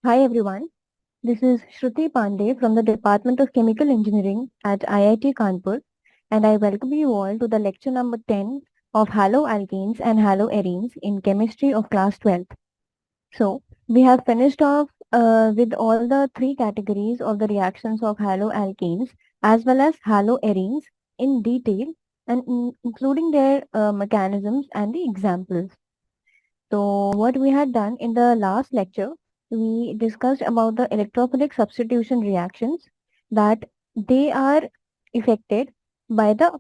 Hi everyone, this is Shruti Pandey from the Department of Chemical Engineering at IIT Kanpur, and I welcome you all to the lecture number 10 of Haloalkanes and Haloarenes in chemistry of class 12th. So, we have finished off with all the three categories of the reactions of haloalkanes as well as haloarenes in detail and including their mechanisms and the examples. So what we had done in the last lecture, we discussed about the electrophilic substitution reactions that they are affected by the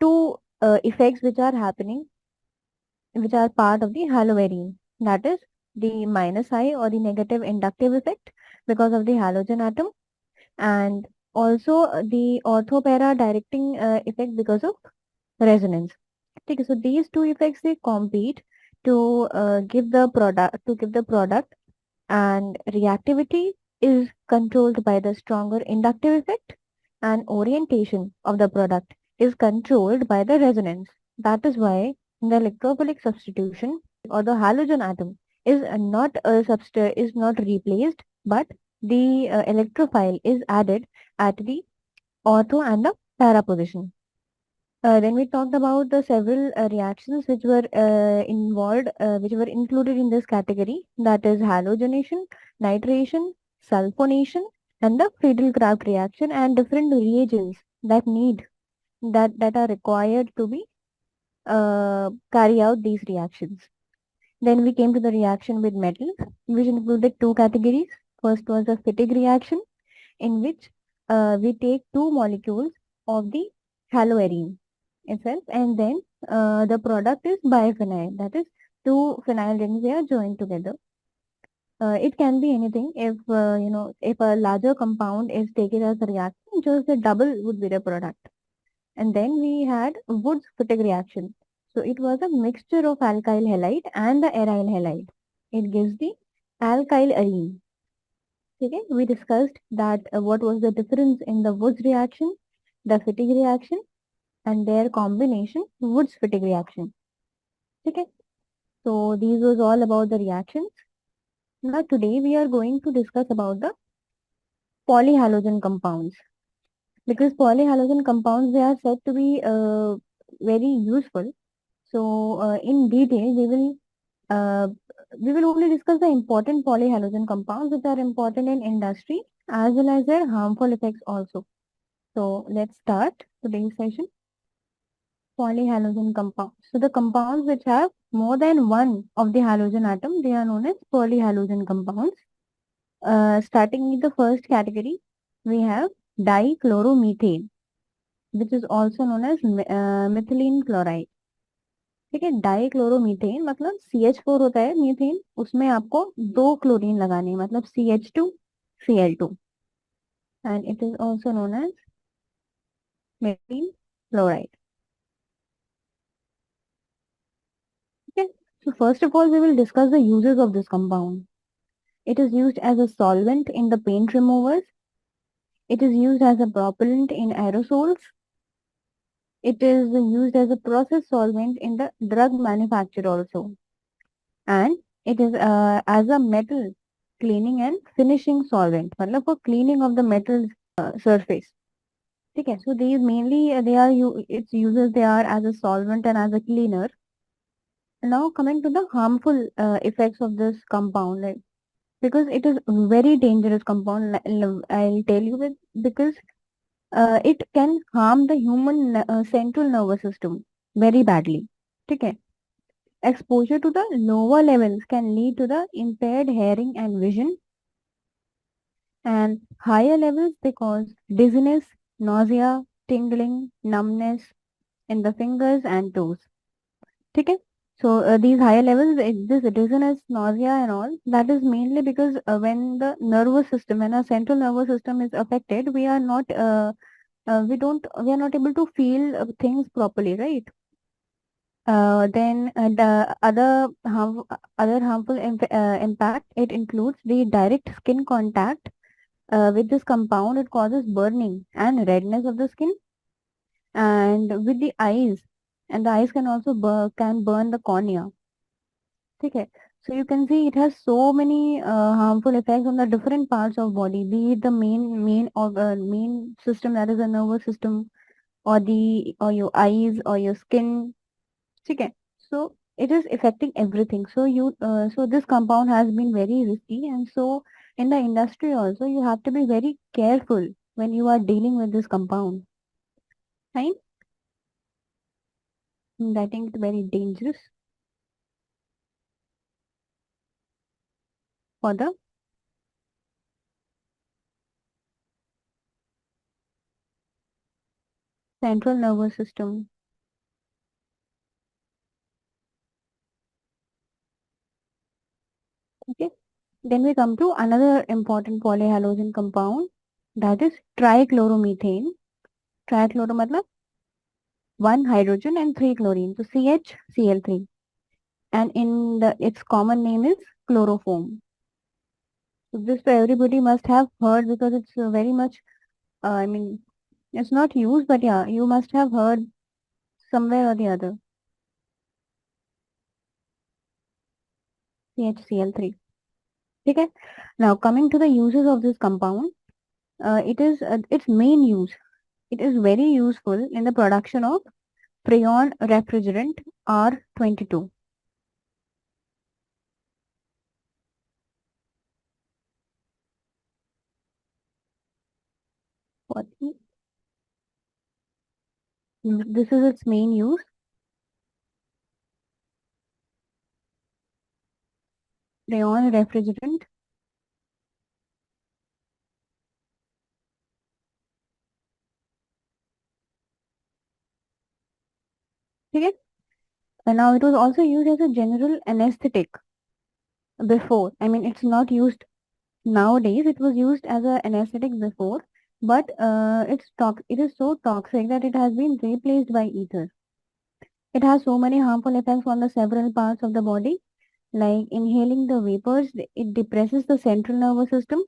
two effects which are happening, which are part of the haloarene. That is the minus I or the negative inductive effect because of the halogen atom and also the orthopara directing effect because of resonance. Okay, so these two effects they compete to give the product, and reactivity is controlled by the stronger inductive effect, and orientation of the product is controlled by the resonance. That is why the electrophilic substitution or the halogen atom is not replaced, but the electrophile is added at the ortho and the para position. Then we talked about the several reactions which were included in this category. That is halogenation, nitration, sulfonation, and the Friedel-Crafts reaction, and different reagents that are required to be carry out these reactions. Then we came to the reaction with metals, which included two categories. First was the Fittig reaction, in which we take two molecules of the haloarene itself, and then the product is biphenyl. That is, two phenyl rings they are joined together. It can be anything. If a larger compound is taken as a reaction, just the double would be the product. And then we had Woods-Fittig reaction. So it was a mixture of alkyl halide and the aryl halide. It gives the alkyl arene. Okay, we discussed that what was the difference in the Woods reaction, the Fittig reaction, and their combination, Woods Fittig reaction. Okay, so these was all about the reactions. Now today we are going to discuss about the polyhalogen compounds, because polyhalogen compounds they are said to be very useful. So in detail uh, we will only discuss the important polyhalogen compounds which are important in industry as well as their harmful effects also. So let's start today's session. Polyhalogen compounds. So the compounds which have more than one of the halogen atom, they are known as polyhalogen compounds. Starting with the first category, we have dichloromethane, which is also known as methylene chloride. ठीक है, dichloromethane मतलब CH4 होता है methane, उसमें आपको दो chlorine लगाने मतलब CH2Cl2, and it is also known as methylene chloride. Okay, so first of all we will discuss the uses of this compound. It is used as a solvent in the paint removers. It is used as a propellant in aerosols. It is used as a process solvent in the drug manufacture also. And it is as a metal cleaning and finishing solvent, मतलब for cleaning of the metal surface. Okay, so these mainly its uses they are as a solvent and as a cleaner. Now coming to the harmful effects of this compound, like because it is very dangerous compound, I'll tell you with, because it can harm the human central nervous system very badly. Okay. Exposure to the lower levels can lead to the impaired hearing and vision, and higher levels they cause dizziness, nausea, tingling, numbness in the fingers and toes. Okay. So these higher levels, this dizziness, nausea and all, that is mainly because when the nervous system, when our central nervous system is affected, we are not able to feel things properly, right? Then the other harmful impact, it includes the direct skin contact with this compound. It causes burning and redness of the skin, and with the eyes, and the eyes can also can burn the cornea. Okay. So you can see it has so many harmful effects on the different parts of body, be it the main system, that is the nervous system, or your eyes or your skin. Okay. So it is affecting everything. So this compound has been very risky, and so in the industry also you have to be very careful when you are dealing with this compound. Right? And I think it's very dangerous for the central nervous system. Okay. Then we come to another important polyhalogen compound, that is trichloromethane. Trichloro matlab one hydrogen and three chlorine. So CHCl3. And its common name is chloroform. So this everybody must have heard because it's very much, I mean, it's not used, but yeah, you must have heard somewhere or the other. CHCl3. Okay. Now coming to the uses of this compound, its main use. It is very useful in the production of freon refrigerant R22. What This is its main use. Freon refrigerant. Okay. And now it was also used as a general anesthetic before. I mean, it's not used nowadays. It was used as an anesthetic before, but it is so toxic that it has been replaced by ether. It has so many harmful effects on the several parts of the body, like inhaling the vapors. It depresses the central nervous system,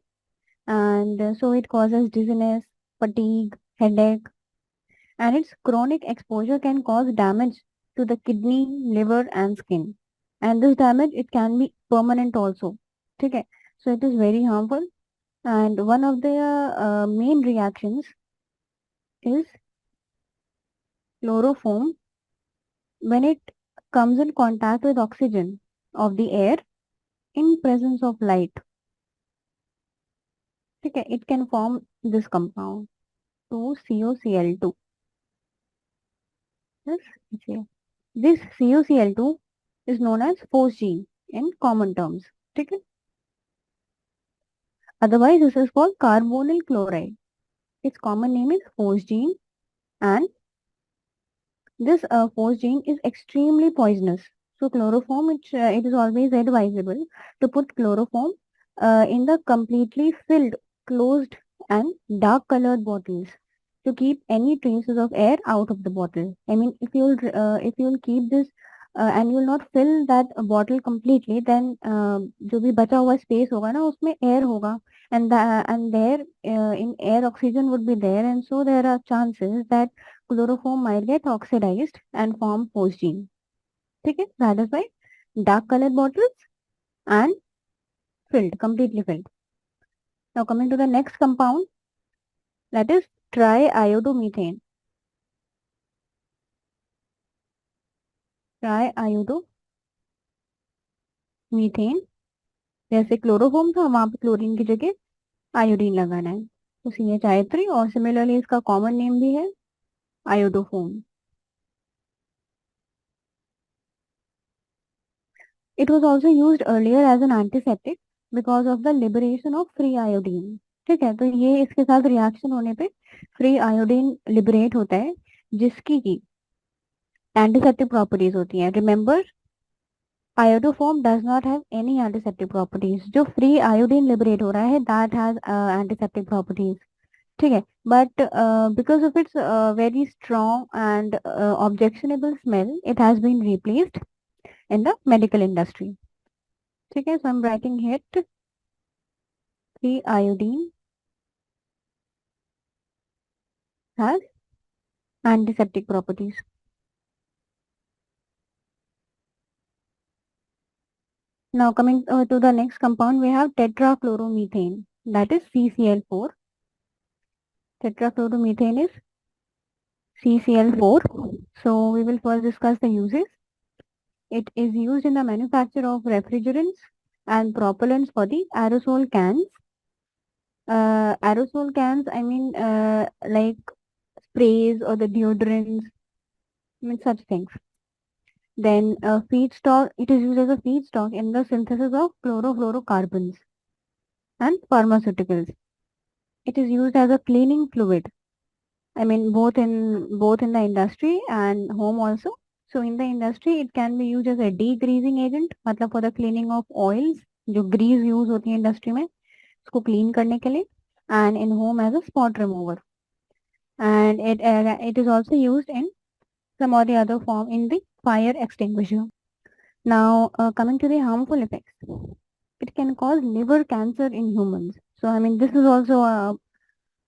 and so it causes dizziness, fatigue, headache, and its chronic exposure can cause damage to the kidney, liver, and skin. And this damage, it can be permanent also. Okay, so it is very harmful. And one of the main reactions is chloroform. When it comes in contact with oxygen of the air in presence of light, okay, it can form this compound 2COCl2. Yes, it's here. This COCl2 is known as phosgene in common terms. Okay? Otherwise, this is called carbonyl chloride. Its common name is phosgene, and this phosgene is extremely poisonous. So chloroform, it is always advisable to put chloroform in the completely filled, closed and dark colored bottles to keep any traces of air out of the bottle. I mean, if you'll keep this and you'll not fill that bottle completely, then जो भी बचा हुआ space होगा ना उसमें air होगा, and there in air oxygen would be there, and so there are chances that chloroform might get oxidized and form phosgene. Okay, that is why dark colored bottles and filled, completely filled. Now coming to the next compound, that is triiodomethane. Triiodomethane, जैसे chloroform था वहां पे chlorine की जगह iodine लगाना है, तो CH3, और सिमिलरली इसका कॉमन नेम भी है आयोडोफोम. It was also used earlier as an antiseptic because of the liberation of free iodine. ठीक है, तो ये इसके साथ रिएक्शन होने पे फ्री आयोडीन लिबरेट होता है, जिसकी की एंटीसेप्टिक प्रॉपर्टीज होती हैं. Remember, iodoform does not have any antiseptic properties. जो फ्री आयोडीन लिबरेट हो रहा है दैट हैज एंटीसेप्टिक प्रॉपर्टीज. ठीक है, but because of its very strong and objectionable smell it has been replaced in the medical industry. ठीक है, so I'm writing here 3-iodine has antiseptic properties. Now coming to the next compound, we have tetrachloromethane, that is CCl4. Tetrachloromethane is CCl4. So we will first discuss the uses. It is used in the manufacture of refrigerants and propellants for the aerosol cans. Aerosol cans, I mean, like sprays or the deodorants, I mean, such things. Then feedstock, it is used as a feedstock in the synthesis of chlorofluorocarbons and pharmaceuticals. It is used as a cleaning fluid. I mean, both in the industry and home also. So in the industry, it can be used as a degreasing agent, मतलब for the cleaning of oils, जो grease use होती है industry में, उसको clean करने के लिए, and in home as a spot remover. And it is also used in some or the other form in the fire extinguisher. Now, coming to the harmful effects, it can cause liver cancer in humans. So, I mean, this is also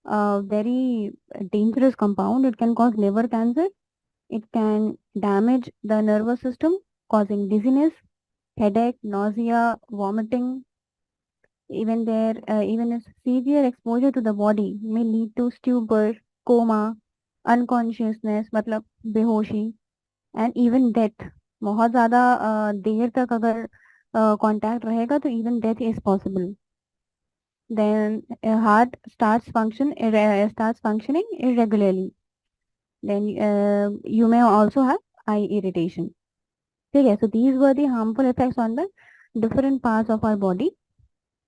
a very dangerous compound. It can cause liver cancer. It can damage the nervous system, causing dizziness, headache, nausea, vomiting. Even if severe exposure to the body may lead to stupor, coma, unconsciousness, मतलब बेहोशी, and even death. बहुत ज़्यादा देर तक अगर contact रहेगा तो even death is possible. Then heart starts functioning irregularly. Then you may also have eye irritation. Okay, so these were the harmful effects on the different parts of our body.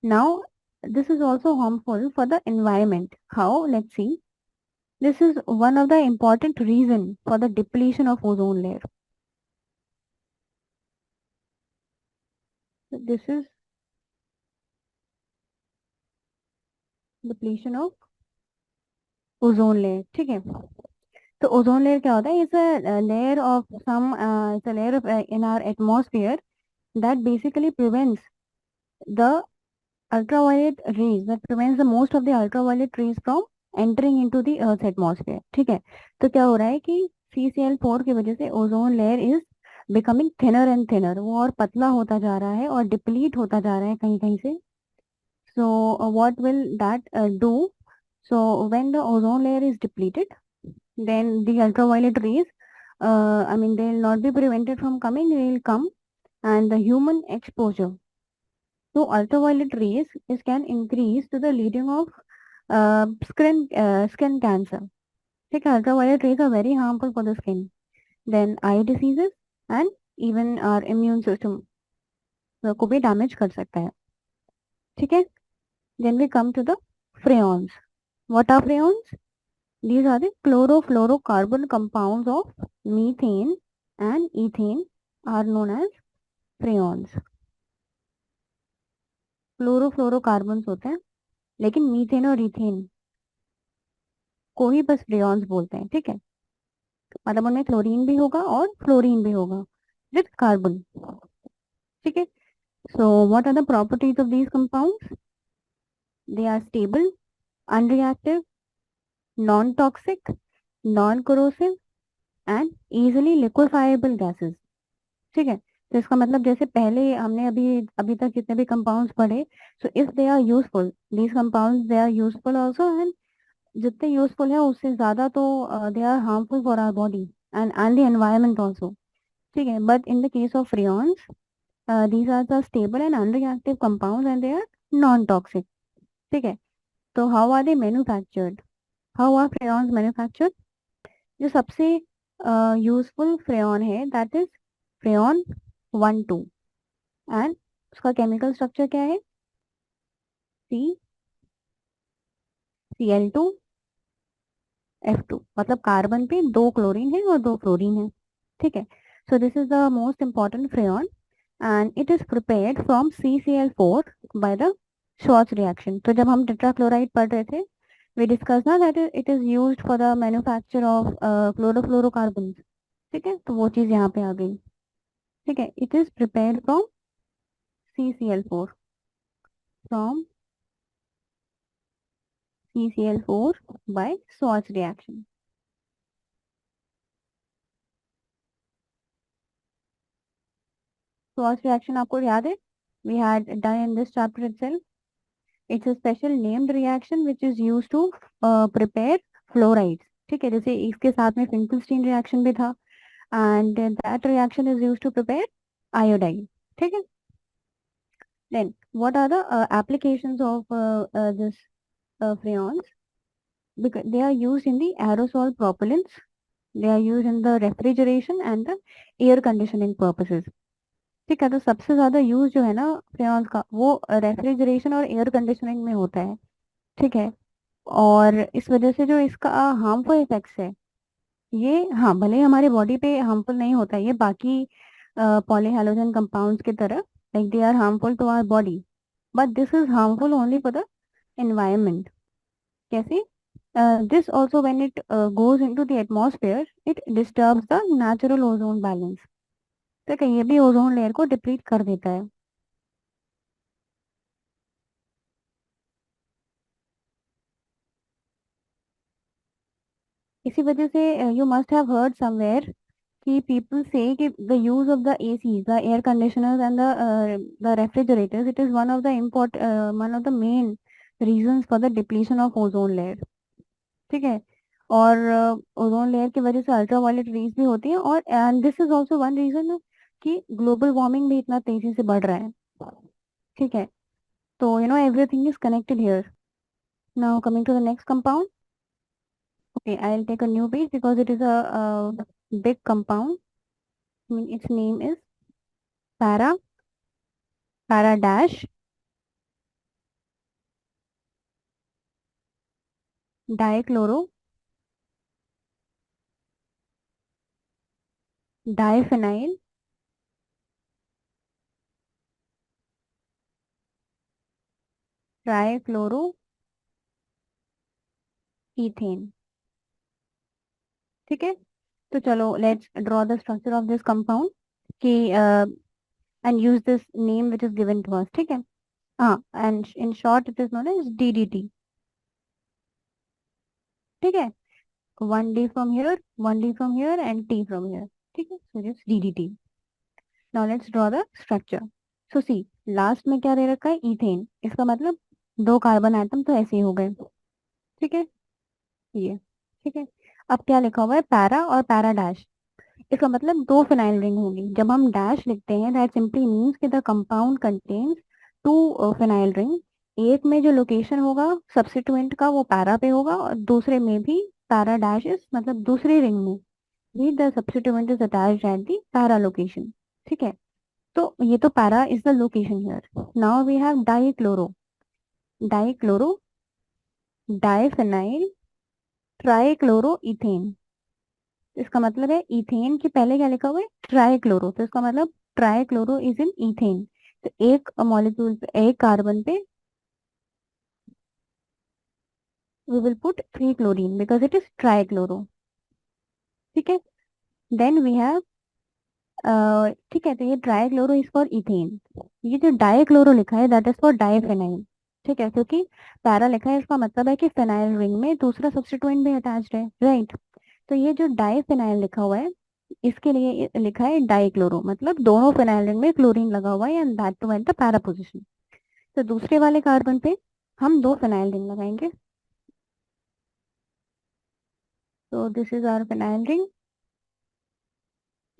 Now, this is also harmful for the environment. How? Let's see. This is one of the important reason for the depletion of ozone layer. So this is depletion of ozone layer. ठीक है. तो ozone layer क्या होता है? It's a layer of some it's a layer of in our atmosphere that basically prevents the ultraviolet rays, that prevents the most of the ultraviolet rays from entering into the earth's atmosphere. ठीक है. तो क्या हो रहा है कि CCl4 की वजह से ozone layer is becoming thinner and thinner, वो और पतला होता जा रहा है और डिप्लीट होता जा रहा है कहीं कहीं से. So what will that do? So when the ozone layer is depleted, then the ultraviolet rays, I mean, they will not be prevented from coming, they will come, and the human exposure to ultraviolet rays is can increase to the leading of skin cancer. ठीक है. Ultraviolet rays are very harmful for the skin. Then eye diseases and even our immune system को भी damage कर सकता है. ठीक है. Then we come to the freons. What are freons? These are the chlorofluorocarbon compounds of methane and ethane are known as freons. Chlorofluorocarbons होते हैं, लेकिन मीथेन और इथेन को ही बस फ्रेयॉन्स बोलते हैं. ठीक है. मतलब उनमें क्लोरीन भी होगा और फ्लोरीन भी होगा विथ कार्बन. ठीक है. So what are the properties of these compounds? They are stable, unreactive, non toxic, non corrosive and easily liquefiable gases. ठीक है. तो इसका मतलब जैसे पहले हमने अभी अभी तक जितने भी कंपाउंड्स पढ़े, so if they are useful, these compounds they are useful also, and जितने यूजफुल है उससे ज्यादा तो they are harmful for our body and the environment also. ठीक है. But in the case of freons, these are the stable and unreactive compounds and they are non-toxic. ठीक है. तो how are they manufactured? How are freons manufactured? जो सबसे useful फ्रेयॉन है that is freon 1,2 and उसका chemical structure क्या है? Cl2 F2, मतलब कार्बन पे 2 क्लोरीन है और 2 फ्लोरीन है. ठीक है. So this is the most important freon and it is prepared from CCl4 by the Schwarz reaction. तो जब हम टेट्राक्लोराइड पढ़ रहे थे, we discussed ना that it is used for the manufacture of chlorofluorocarbons. ठीक है. तो वो चीज यहाँ पे आ गई. ठीक है. It is prepared from CCl4, from CCl4 by Schwarz reaction. Schwarz reaction आपको याद है? we had done in this chapter itself. It's a special named reaction which is used to prepare fluorides. ठीक है, जैसे इसके साथ में फिंकलस्टीन रिएक्शन भी था, and that reaction is used to prepare iodine. ठीक है. Then what are the applications of this freons? Because they are used in the aerosol propellants, they are used in the refrigeration and the air conditioning purposes. ठीक है, तो सबसे ज्यादा use जो है ना फ्रेयॉन्स का, वो रेफ्रिजरेशन और एयर कंडीशनिंग में होता है. ठीक है. और इस वजह से जो इसका हार्मफुल इफेक्ट्स है, ये हाँ भले ही हमारे बॉडी पे हार्मफुल नहीं होता है ये बाकी पॉलीहेलोजन कंपाउंड्स की तरह, like they are harmful to our body, but this is harmful only for the environment. कैसे? This also when it goes into the atmosphere it disturbs the natural ozone balance. ठीक है, ये भी ozone layer को deplete कर देता है. इसी वजह से you must have heard somewhere कि people say कि the use of the ACs, the air conditioners and the refrigerators, it is one of the main reasons for the depletion of ozone layer. ठीक है. और ozone layer की वजह से ultra violet rays भी होती है, और and this is also one reason कि ग्लोबल वार्मिंग भी इतना तेजी से बढ़ रहा है. ठीक है. तो you know everything is connected here. Now coming to the next compound. Okay, I'll take a new page because it is a big compound. I mean, its name is para, para dash, dichloro, diphenyl, trichloro, ethane. ठीक है. तो चलो let's draw the structure of this compound कि and use this name which is given to us. ठीक है. हाँ, and in short it is known as DDT. ठीक है. 1D from here, 1D from here and T from here. ठीक है, so it's DDT. Now let's draw the structure. So see, last में क्या दे रखा है? इथेन. इसका मतलब दो कार्बन एटम तो ऐसे ही हो गए. ठीक है, ये. ठीक है. अब क्या लिखा हुआ है? पैरा और पैरा डैश. इसका मतलब दो फिनाइल रिंग होगी. जब हम डैश लिखते हैं दैट सिंपली मीन्स कि the compound contains two phenyl ring. एक में जो लोकेशन होगा सब्स्टिट्यूएंट का वो पैरा पे होगा, और दूसरे में भी पैरा डैश इज मतलब दूसरी रिंग में भी the substituent is attached at the para location. ठीक है. तो ये तो para is the location here. Now we have dichloro. Dichloro, diphenyl, trichloro ethane. इसका मतलब है इथेन के पहले क्या लिखा हुआ है? ट्राईक्लोरो. तो इसका मतलब ट्राईक्लोरो इज इन इथेन. तो एक मॉलिक्यूल पे, एक कार्बन पे we will put 3 chlorine because it is trichloro. ठीक है. देन वी हैव ठीक है, तो ये ट्राईक्लोरो इज फॉर इथेन. ये जो डाईक्लोरो लिखा है दैट इज फॉर डाईफेनाइल. ठीक है, क्योंकि पैरा लिखा है इसका मतलब है कि फेनाइल रिंग में दूसरा सब्स्टिट्यूएंट भी अटैच्ड है, राइट. तो ये जो डाईफेनाइल लिखा हुआ है इसके लिए लिखा है डाईक्लोरो, मतलब दोनों फिनाइल रिंग में क्लोरीन लगा हुआ है and that too at the para position. तो दूसरे वाले कार्बन पे हम दो फिनाइल रिंग लगाएंगे. तो this is our phenyl ring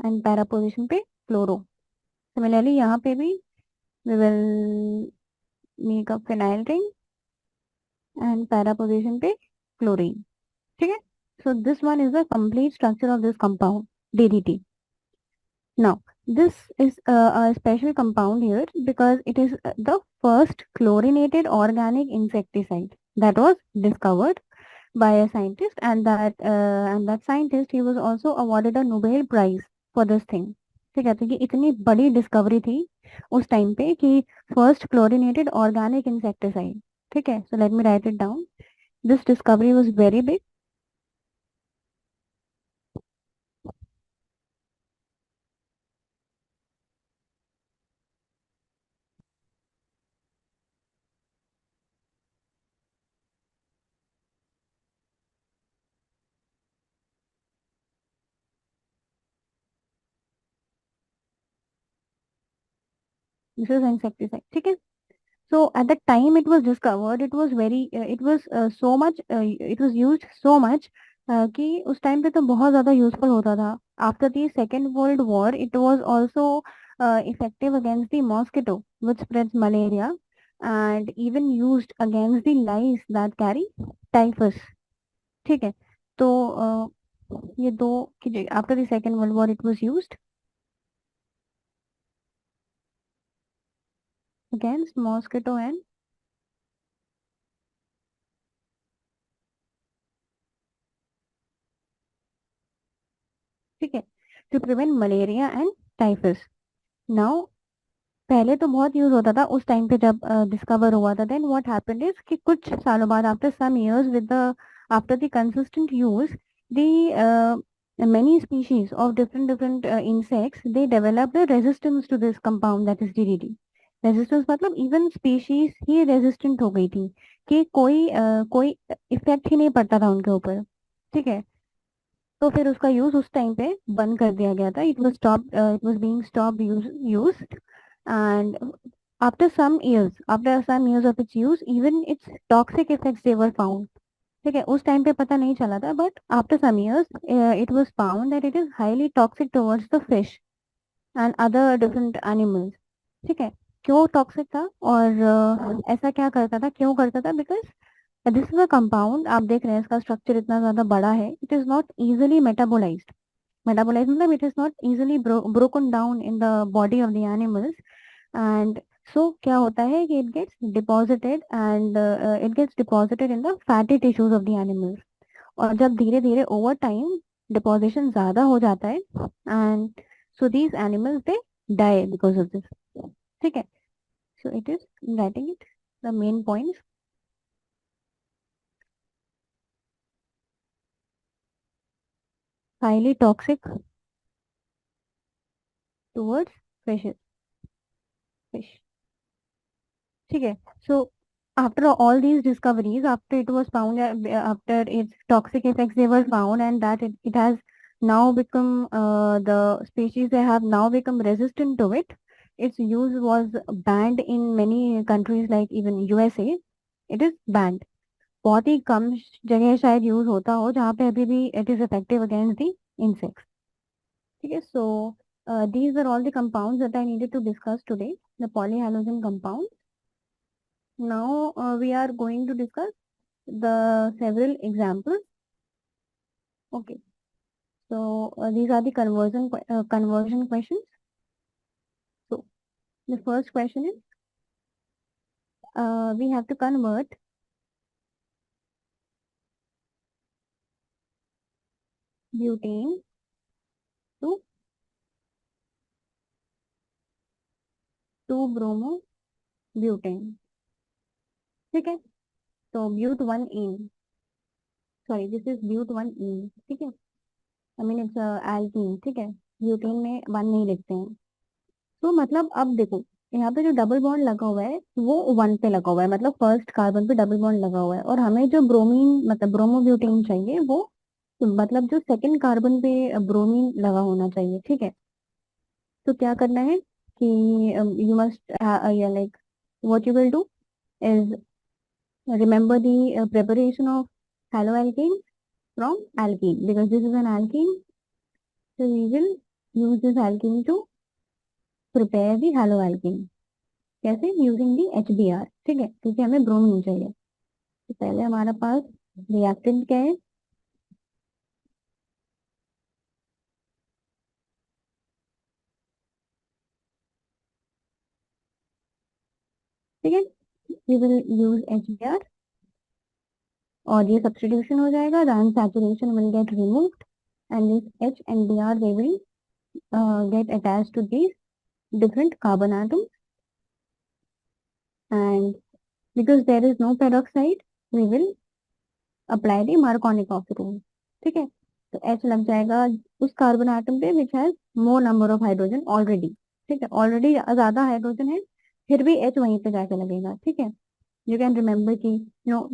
and para position पे क्लोरो. सिमिलरली यहाँ पे भी we will make a phenyl ring and para position पे क्लोरीन. ठीक है. So this one is the complete structure of this compound, DDT. Now, this is a special compound here because it is the first chlorinated organic insecticide that was discovered by a scientist, and that scientist he was also awarded a Nobel Prize for this thing. ठीक है, तो ये इतनी बड़ी discovery थी उस time पे कि फर्स्ट क्लोरिनेटेड ऑर्गेनिक इंसेक्टिसाइड. ठीक है, so let me write it down. This discovery was very big. This is insecticide, ठीक है। So at that time it was discovered, it was very it was so much it was used so much कि उस time पे तो बहुत ज़्यादा useful होता था. After the second world war it was also effective against the mosquito which spreads malaria and even used against the lice that carry typhus. ठीक है. तो ये दो after the second world war it was used against mosquito and ठीक है to prevent malaria and typhus. Now पहले तो बहुत यूज होता था उस टाइम पे जब डिस्कवर हुआ था. देन व्हाट हैपेंड इज कि कुछ सालों बाद after some years with the after the consistent use the many species of different insects they developed a resistance to this compound that is DDT. Resistance मतलब even species ही resistant हो गई थी कि कोई इफेक्ट ही नहीं पड़ता था उनके ऊपर. ठीक है. तो फिर उसका यूज उस टाइम पे बंद कर दिया गया था. It was being stop use and after some years of its use even its toxic effects they were found. ठीक है. उस टाइम पे पता नहीं चला था but after some years it was found that it is highly toxic towards the fish and other different animals. ठीक है. क्यों टॉक्सिक था और ऐसा क्या करता था, क्यों करता था? Because this is a compound, आप देख रहे हैं इसका स्ट्रक्चर इतना ज्यादा बड़ा है. It is not easily metabolised. Metabolise मतलब it is not easily broken down in the body of the animals. And so क्या होता है कि it gets deposited in the fatty tissues of the animals. और जब धीरे धीरे ओवर टाइम डिपोजिशन ज्यादा हो जाता है and so these animals they die because of this. ठीक है. So it is writing it the main points. Highly toxic towards fish. ठीक है. सो after all these discoveries, after it was found, after its toxic effects they were found, and that it has now become the species they have now become resistant to it. Its use was banned in many countries like even USA. It is banned. बहुत ही कम जगह शायद use होता हो जहाँ पे अभी भी it is effective against the insects. ठीक है. So these are all the compounds that I needed to discuss today. The polyhalogen compound. Now we are going to discuss the several examples. Okay. So these are the conversion questions. So the first question is we have to convert butane to 2-bromobutane. ठीक है. तो bute 1 ene, sorry this is bute 1 ene. ठीक है. I mean it's alkene. ठीक है. Butane में 1 नहीं लिखते हैं. तो मतलब अब देखो यहाँ पे जो डबल बॉन्ड लगा हुआ है वो 1 पे लगा हुआ है, मतलब फर्स्ट कार्बन पे डबल बॉन्ड लगा हुआ है. और हमें जो ब्रोमीन मतलब ब्रोमोब्यूटेन चाहिए वो मतलब जो सेकंड कार्बन पे ब्रोमीन लगा होना चाहिए. ठीक है. तो क्या करना है कि you must like what you will do is remember the preparation of haloalkanes from alkene, because this is an alkene. So we will use this alkene to prepare the haloalkene. कैसे? Using the HBr. ठीक है. क्योंकि हमें bromine चाहिए. तो पहले हमारे पास reactant क्या है? ठीक है. वी विल यूज HBr और ये सब्स्टिट्यूशन हो जाएगा. the unsaturation will get removed and this H and Br they will get attached to these different carbon atoms, and because there is no peroxide we will apply the Markovnikov rule. ठीक है. तो H लग जाएगा उस carbon atom पे which has more number of hydrogen already. ठीक है. Already ज्यादा हाइड्रोजन है फिर भी H वहीं पे जाके लगेगा. ठीक है. यू कैन रिमेम्बर कि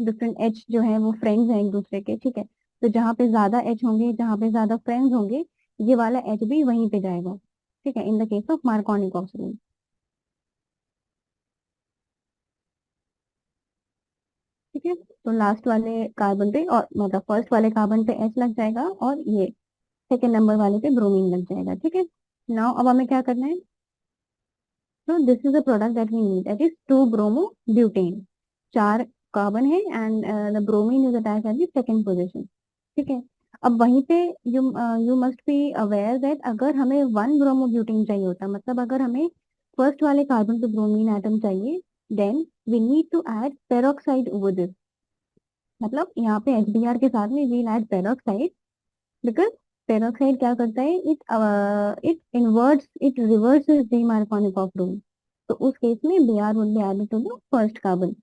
डिफरेंट H जो है वो फ्रेंड्स हैं एक दूसरे के. ठीक है. तो जहाँ पे ज्यादा H होंगे, जहाँ पे ज्यादा फ्रेंड्स होंगे, ये वाला H भी वहीं पे जाएगा. ठीक है. इन the case of Markovnikov rule. ठीक है, तो लास्ट वाले कार्बन पे और मतलब फर्स्ट वाले कार्बन पे H लग जाएगा और ये सेकेंड नंबर वाले पे ब्रोमीन लग जाएगा। ठीक है, नाउ अब हमें क्या करना है, तो this is the product that we need, that is 2 bromo butane. 4 carbon है and the bromine is attached at the second position. ठीक है, अब वहीं पे you you must be aware that अगर हमें 1 ब्रोमो ब्यूटेन चाहिए होता, मतलब अगर हमें फर्स्ट वाले कार्बन पे ब्रोमीन एटम चाहिए, then we need to add peroxide over this. मतलब यहाँ पे HBr के साथ में we'll add peroxide, because peroxide क्या करता है, it inverts, it reverses the Markovnikov rule. तो उस केस में Br would be added to the first carbon.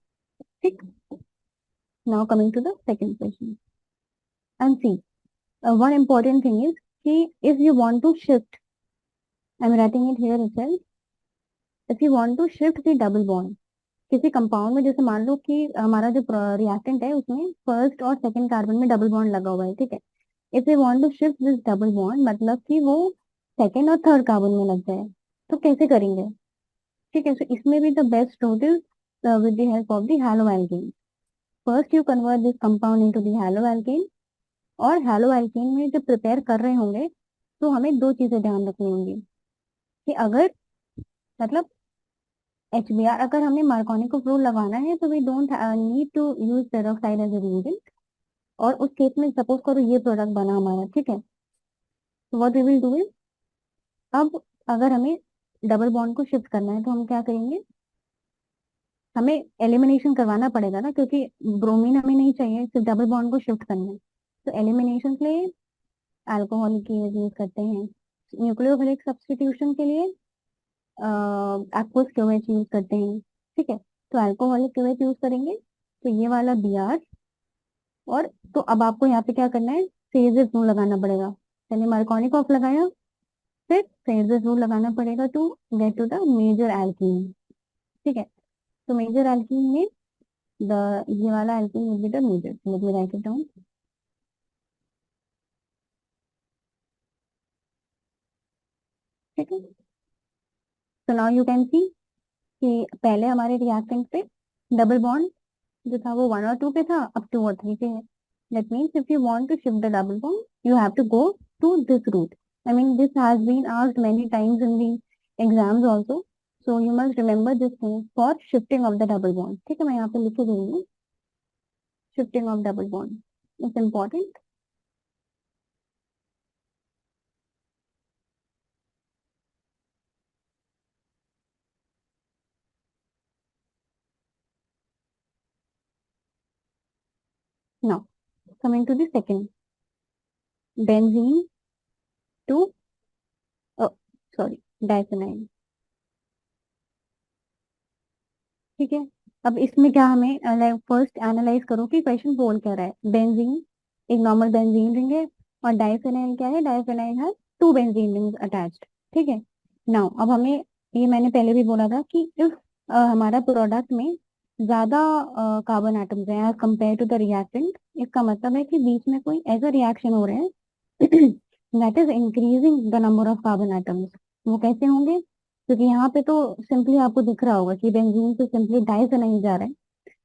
ठीक, now coming to the second question and see, one important thing is कि if you want to shift, I'm writing it here itself, if you want to shift the double bond किसी compound में, जैसे मान लो कि हमारा जो reactant है उसमें फर्स्ट और सेकंड कार्बन में डबल बॉन्ड लगा हुआ है, ठीक है, if you want to shift this double bond, मतलब कि वो सेकंड और थर्ड कार्बन में लग जाए, तो कैसे करेंगे? ठीक है, तो इसमें भी the best route is with the help of the haloalkane. First you convert this compound into the haloalkane, और हैलोअल्केन में जब प्रिपेयर कर रहे होंगे तो हमें दो चीजें ध्यान रखनी होंगी कि अगर मतलब HBr अगर हमें मार्कोनिक ऑफ रूल लगाना है तो we don't need to use peroxide as a reagent. और उस केस में सपोज करो ये प्रोडक्ट बना हमारा, ठीक है, तो what we will do is, अब अगर हमें डबल बॉन्ड को शिफ्ट करना है तो हम क्या करेंगे, हमें एलिमिनेशन करवाना पड़ेगा ना, क्योंकि ब्रोमीन हमें नहीं चाहिए, सिर्फ डबल बॉन्ड को शिफ्ट करना है। तो एलिमिनेशन के लिए अल्कोहल की यूज करते हैं, न्यूक्लियोफिलिक सब्स्टिट्यूशन के लिए एक्वस क्यूएच यूज करते हैं। ठीक है, तो अल्कोहलिक क्यूएच यूज करेंगे, तो ये वाला Br। और तो अब आपको यहाँ पे क्या करना है, फेजेस रूल लगाना पड़ेगा। पहले मार्कोनिक ऑफ लगाया, फिर फेजेस रूल लगाना पड़ेगा to get to the major alkene. ठीक है, तो मेजर एल्कीन में द ये वाला alkene will be the major, let me write it down. ठीक है, तो नाउ यू कैन सी कि पहले हमारे रिएक्टेंट पे डबल बॉन्ड जो था वो 1 और 2 पे था, अब 2 और 3 पे है। That means if you want to shift the double bond you have to go to this route. I mean this has been asked many times in the exams also, so you must remember this thing for shifting of the double bond. ठीक है, मैं यहाँ पे लिख के दे रही हूँ, shifting of double bond it's important. Now coming to the second, benzene to sorry diphenyl. ठीक है, अब इसमें क्या हमें फर्स्ट एनालाइज करो कि क्वेश्चन बोल क्या रहा है। बेंजीन एक नॉर्मल बेंजीन रिंग है, और डाइफेनाइल क्या है, डाइफेनाइल है 2 बेंजीन रिंग्स अटैच्ड। ठीक है, नाउ अब हमें, ये मैंने पहले भी बोला था कि इफ हमारा प्रोडक्ट में ज्यादा कार्बन एटम्स हैं as compare to the reactant, इसका मतलब है कि बीच में कोई ऐसा रिएक्शन हो रहा है that is increasing the number of carbon atoms. वो कैसे होंगे, क्योंकि यहाँ पे तो सिंपली आपको दिख रहा होगा कि बेंजीन से सिंपली डाई से नहीं जा रहा है,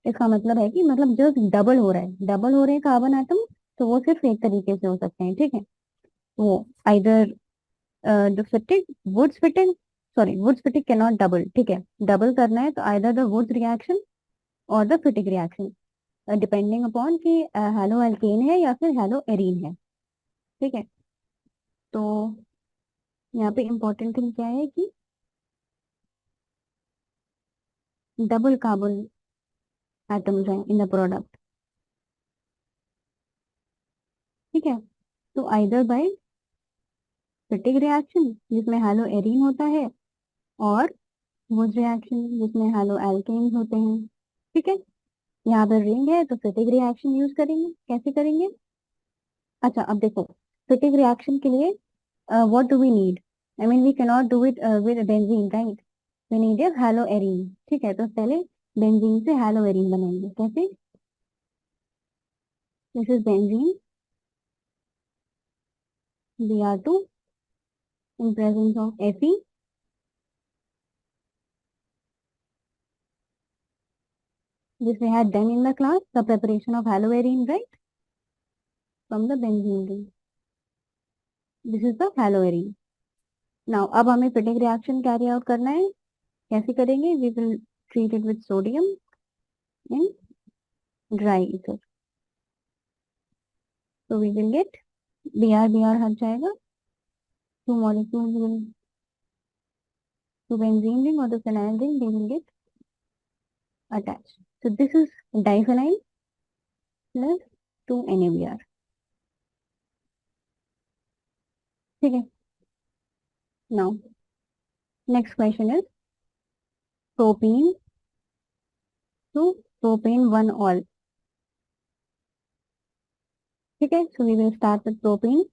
इसका मतलब है कि मतलब जस्ट डबल हो रहा है, डबल हो रहे हैं कार्बन एटम। तो वो सिर्फ एक तरीके से हो सकते हैं, ठीक है, वो either the Fittig Wurtz Fittig, sorry Wurtz Fittig can not double. ठीक है, डबल करना है तो आइदर द वुड्स रिएक्शन और the Fittig reaction, depending upon कि हेलो एल्केन है या फिर हेलो एरीन है। ठीक है, तो यहाँ पे इम्पोर्टेंट थिंग क्या है कि डबल कार्बन एटम्स हैं इन द प्रोडक्ट। ठीक है, तो आइदर बाय फिटिक रिएक्शन जिसमें हैलो एरीन होता है, और वुड रिएक्शन जिसमें हैलो एल्केन्स होते हैं। ठीक है, यहाँ पर रिंग है तो फिटिक रिएक्शन यूज करेंगे। कैसे करेंगे, अच्छा अब देखो, फिटिक रिएक्शन के लिए what do we need, I mean we can not do it with benzene, right, we need a haloarene. ठीक है, तो पहले बेंजीन से हैलो एरीन बनाएंगे। कैसे, this is benzene Br2 in presence of Fe, this we had done in the class, the preparation of haloarene, right, from the benzene ring. This is the haloarene. Now अब हमें fitting reaction carry out करना है. कैसे करेंगे? We will treat it with sodium in dry ether. So we will get Br हट जाएगा. Two molecules will to benzene ring or the phenyl ring, they will get attached. So this is diphenyl plus 2 NaBr. ठीक है. Now next question is propene to propane 1-ol. ठीक है. So we will start with propene.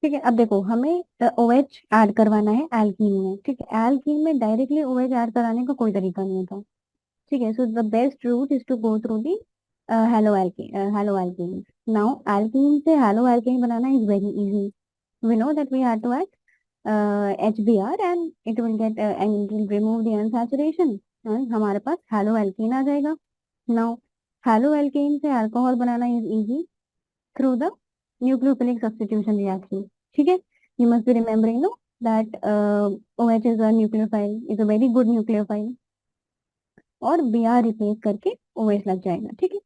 ठीक है. अब देखो हमें OH add करवाना है एल्कीन में. ठीक है. एल्कीन में डायरेक्टली OH ऐड कराने का कोई तरीका नहीं होता. ठीक है. So the best route is to go through the haloalkanes. Now alkene से haloalkane बनाना is very easy. We know that we had to add HBr and it will get and it will remove the unsaturation and हमारे पास haloalkane आ जाएगा. Now haloalkane से alcohol banana is easy through the nucleophilic substitution reaction. ठीक है. You must be remembering no that OH is a nucleophile, is a very good nucleophile और Br replace करके OH लग जाएगा. ठीक है.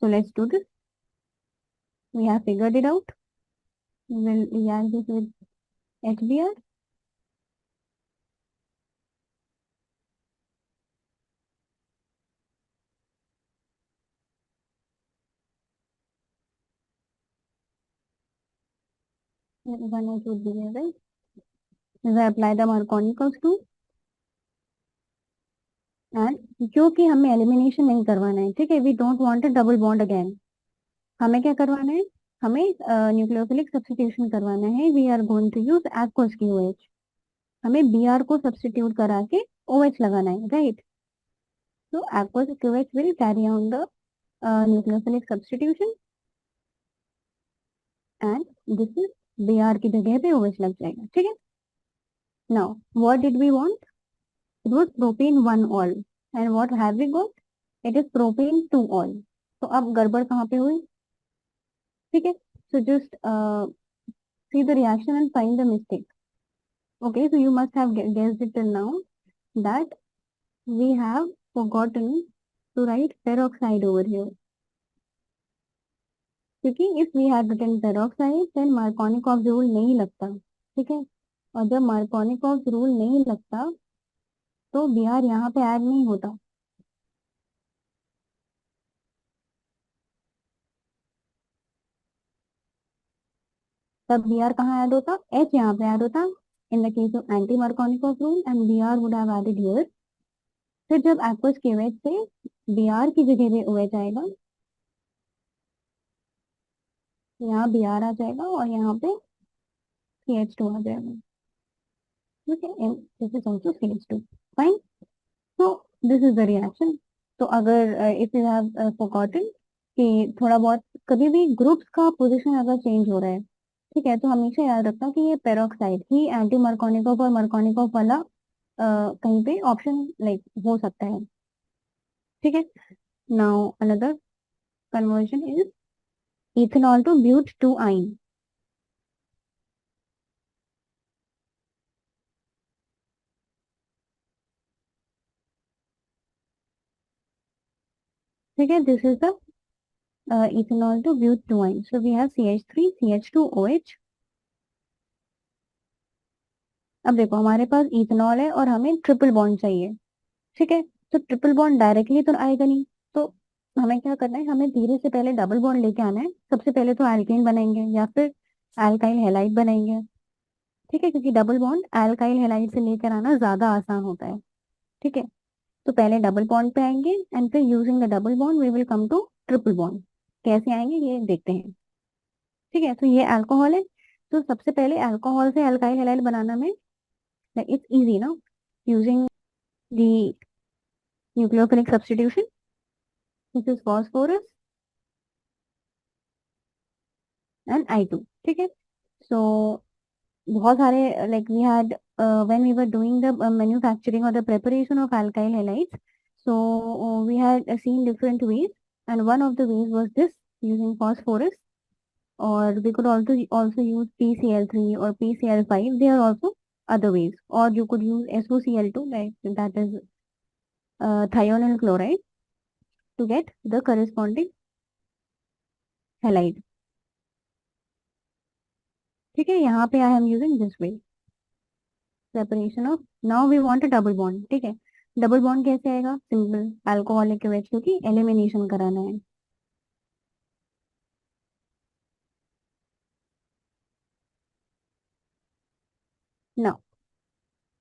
So let's do this. We have figured it out. We will react this with HBr. One H would be there, right? If I apply the Markovnikov's rule and क्योंकि हमें elimination नहीं करवाना है. ठीक है. We don't want a double bond again. हमें क्या करवाना है? हमें न्यूक्लियोफिलिक सब्स्टिट्यूशन करवाना है. We are going to use aqueous OH. हमें Br को सब्स्टिट्यूट करा के OH लगाना है, right? So aqueous OH will carry on the nucleophilic substitution and this is Br की जगह पे OH लग जाएगा. ठीक है. Now what did we want? It was propane 1-ol and what have we got? It is propane 2-ol. तो अब गड़बड़ कहाँ पे हुई? ठीक है. So just see the reaction and find the mistake. Okay, so you must have guessed it till now that we have forgotten to write peroxide over here. क्योंकि if we had written peroxide then Markovnikov's rule नहीं लगता. ठीक है. और जब Markovnikov's rule नहीं लगता तो Br यहाँ पे ऐड नहीं होता. तब Br कहाँ ऐड होता? H यहाँ पे ऐड होता. In the case of anti-Markovnikov rule and Br would have added here. फिर जब aqueous KOH से Br की जगह पे OH आएगा, यहाँ Br आ जाएगा और यहाँ पे CH2 आ जाएगा. ठीक है. And this is also CH2. Fine. So this is the reaction. तो अगर if you have forgotten कि थोड़ा बहुत कभी भी ग्रुप्स का पोजीशन अगर चेंज हो रहा है, ठीक है, तो हमेशा याद रखना कि ये पेरोक्साइड ही एंटी मार्कोनिकोव और मार्कोनिकोव वाला कहीं पे ऑप्शन लाइक हो सकता है. ठीक है. Now another conversion is ethanol to bute 2-ine. ठीक है. This is the ethanol to bute 2-ine. So we have CH3 CH2OH. अब देखो हमारे पास इथेनॉल है और हमें ट्रिपल बॉन्ड चाहिए. ठीक है. तो ट्रिपल बॉन्ड डायरेक्टली तो आएगा नहीं. तो हमें क्या करना है? हमें धीरे से पहले डबल बॉन्ड लेके आना है. सबसे पहले तो एल्केन बनाएंगे या फिर एल्काइल हैलाइड बनाएंगे. ठीक है. क्योंकि डबल बॉन्ड एल्काइल हैलाइड से लेकर आना ज्यादा आसान होता है. ठीक है. तो पहले डबल बॉन्ड पे आएंगे एंड फिर using the double bond we will come to triple bond. कैसे आएंगे ये देखते हैं. ठीक है. तो ये अल्कोहल है. तो सबसे पहले अल्कोहल से एल्काइल हैलाइड बनाना में इट्स इजी ना using the nucleophilic substitution. This is phosphorus and I2. ठीक है. So बहुत सारे like we had when we were doing the manufacturing or the preparation of alkyl halides. So we had seen different ways, and one of the ways was this, using phosphorus, or we could also use PCl3 or PCl5. There are also other ways, or you could use SOCl2, like that is thionyl chloride, to get the corresponding halide. ठीक है, यहाँ पे I am using this way, separation of, now we want a double bond. ठीक है, double bond कैसे आएगा? Simple, alcoholic OH, क्योंकि elimination कराना है. नाउ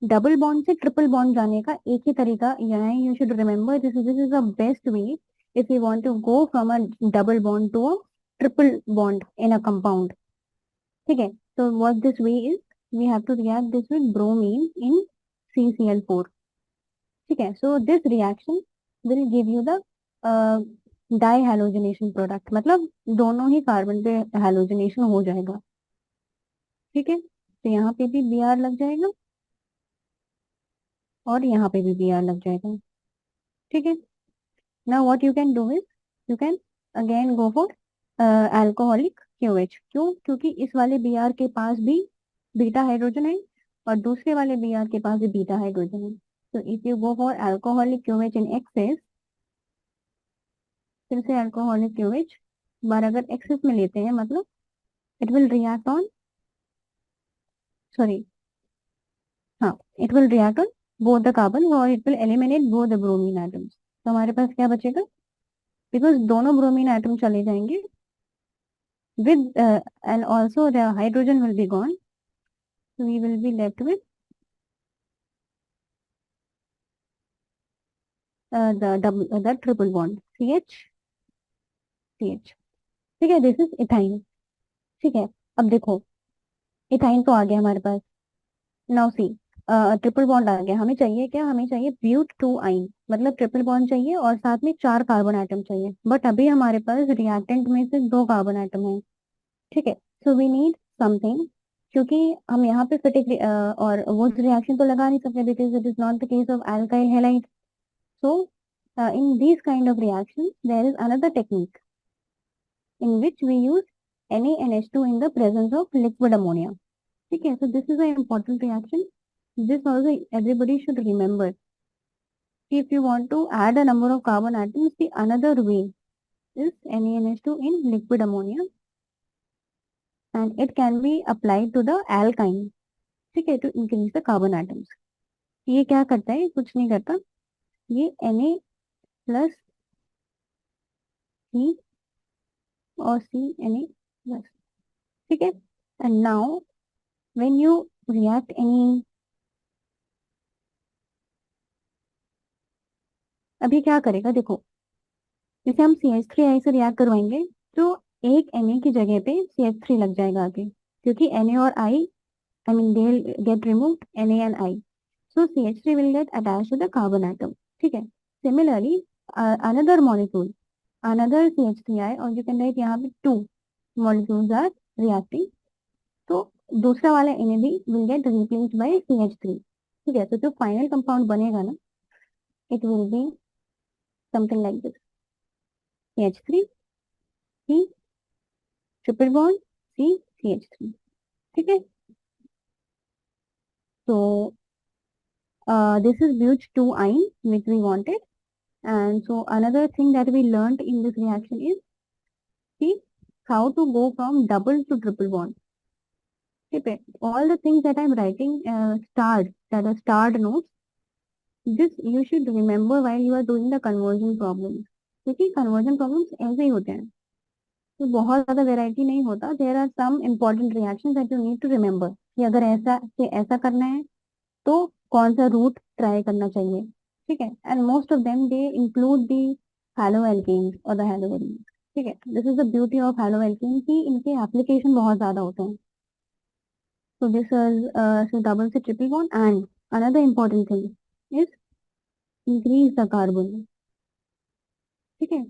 डबल बॉन्ड से ट्रिपल बॉन्ड जाने का एक ही तरीका यह है. You should remember this is the best way if you want to go from a double bond to a triple bond in a compound. ठीक है, so what this way is, we have to react this with bromine in CCl4. ठीक है, so this reaction will give you the dihalogenation product, मतलब दोनों ही carbon पे हाइलोजनेशन हो जाएगा. ठीक है, तो यहाँ पे भी Br लग जाएगा और यहाँ पे भी Br लग जाएगा. ठीक है, now what you can do is, you can again go for alcoholic QH. क्यों? क्योंकि इस वाले Br के पास भी बीटा हाइड्रोजन है और दूसरे वाले Br के पास भी बीटा हाइड्रोजन है. तो if you go for alcoholic QH in excess, फिर से अल्कोहलिक QH बार अगर एक्सेस में लेते हैं, मतलब it will react on, sorry, हाँ, it will react on both the carbon और it will eliminate both the bromine atoms. तो हमारे पास क्या बचेगा? बिकॉज दोनों ब्रोमीन एटम चले जाएंगे with and also the hydrogen will be gone, so we will be left with the triple bond CH. ठीक है, दिस इज इथाइन. ठीक है, अब देखो, इथाइन तो आ गया हमारे पास. नाउ सी, ट्रिपल बॉन्ड आ गया. हमें चाहिए क्या? हमें चाहिए ब्यूट टू आइन, मतलब ट्रिपल बॉन्ड चाहिए और साथ में 4 कार्बन आइटम चाहिए. बट अभी हमारे पास रिएक्टेंट में से 2 कार्बन आइटम है. ठीक है, सो वी नीड समथिंग, क्योंकि हम यहाँ पे फिटिक और वो रिएक्शन तो लगा नहीं सकते, because it is not the case of alkyl halide. So in this kind of reaction there is another technique in which we use NaNH2 in the presence of liquid ammonia. ठीक है, so this is an important reaction. This also everybody should remember. If you want to add a number of carbon atoms, the another way is NaNH2 in liquid ammonia, and it can be applied to the alkyne. ठीक है, to increase the carbon atoms. ये क्या करता है? कुछ नहीं करता. ये Na plus C और C Na plus. ठीक है, and now when you react any, अभी क्या करेगा देखो, जैसे हम CH3I से रिएक्ट करवाएंगे तो एक Na की जगह पे CH3 लग जाएगा आगे, क्योंकि Na और I mean they will get removed, Na and I, so CH3 will get attached to the carbon atom. ठीक है, similarly another molecule, another CH3I, और you can write यहाँ पे 2 molecules are reacting, तो दूसरा वाला Na भी will get replaced by CH3. ठीक है, तो जो फाइनल कंपाउंड बनेगा ना, it will be something like this: CH3 C triple bond C CH3. ठीक है, so this is butane 2 ion which we wanted, and so another thing that we learned in this reaction is, see, how to go from double to triple bond. ठीक है, all the things that I'm writing starred, that are starred notes, this you should remember while you are doing the conversion problems, क्योंकि conversion problems ऐसे ही होते हैं, तो बहुत ज्यादा variety नहीं होता. There are some important reactions that you need to remember, कि अगर ऐसा से ऐसा करना है तो कौन सा रूट ट्राई करना चाहिए. ठीक है, and most of them they include the haloalkanes और द हैलोअरेन्स. ठीक है, this is the beauty of haloalkane कि इनके एप्लीकेशन बहुत ज्यादा होते हैं. So this is so double से triple bond, and another important thing is increase the carbon. ठीक है,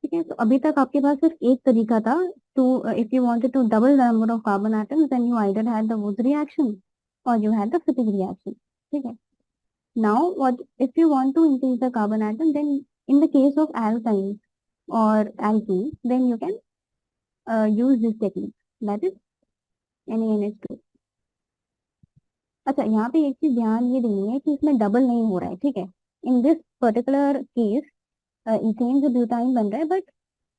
ठीक है, तो अभी तक आपके पास सिर्फ एक तरीका था if you wanted to double the number of carbon atoms, then you either had the Wood reaction or you had the Fittig reaction. ठीक है. Now, what if you want to increase the carbon atom? Then, in the case of alkynes or alkenes, then you can use this technique. That is NaNH2. अच्छा, यहाँ पे एक चीज ध्यान ये देनी है कि इसमें डबल नहीं हो रहा है. ठीक है. In this particular case ethane से ब्यूटाइन बन रहा है, बट